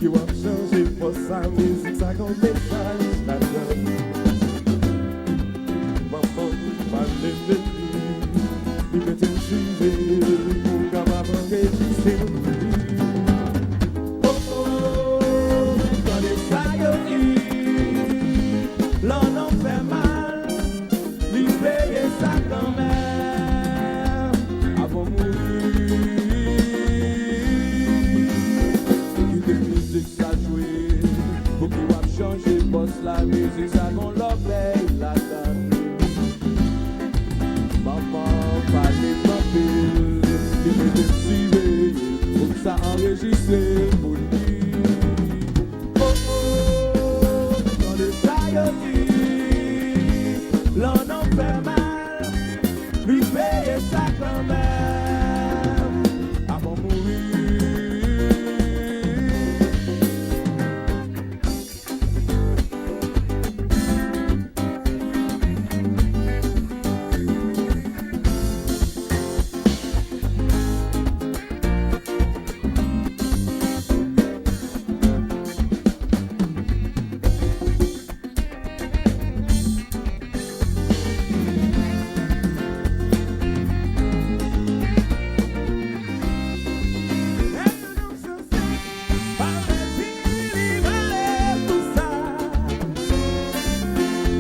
qui va changer pour sa musique, ça qu'on message là-dedans. Maman, pas de il me t'aime suivre, pour capable enregistrer. Oh oh, quand les saillotis, l'on en fait mal, lui payer ça quand même, avant mourir. Qui de musique ça jouer, pour qu'il va changer, boss la musique, ça qu'on l'obéit la dame. Fallait m'appeler, il me décider, pour ça enregistrer pour lui. Oh oh, dans le saillotis, l'on en fait mal, lui payer ça quand même, avant mourir.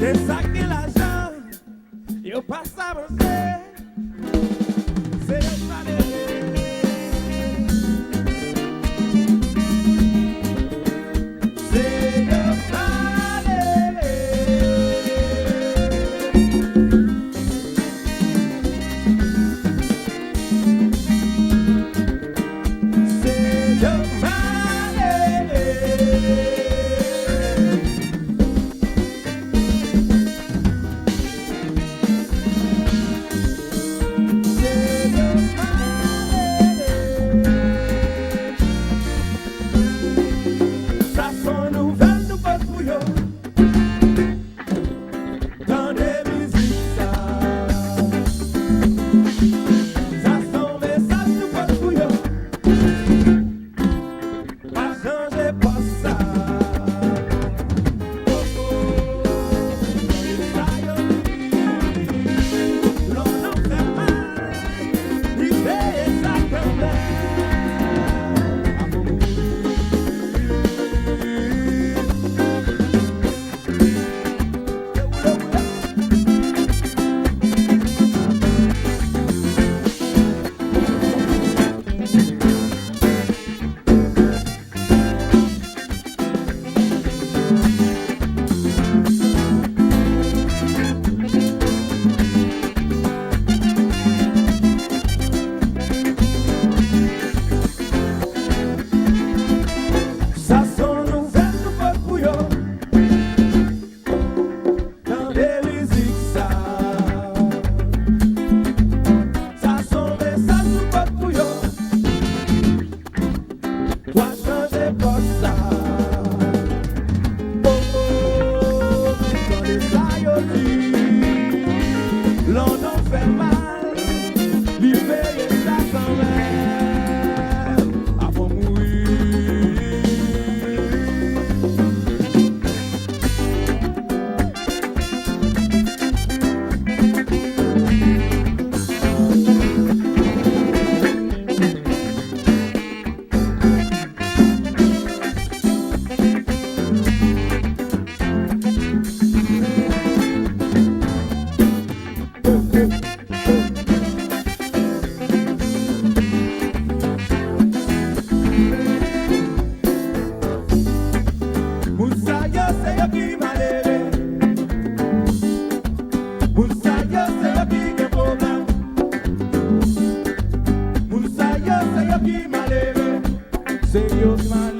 C'est ça que l'argent, il passe à brosser, c'est le malheureux. C'est le malheureux. C'est le malheureux. Say your mind.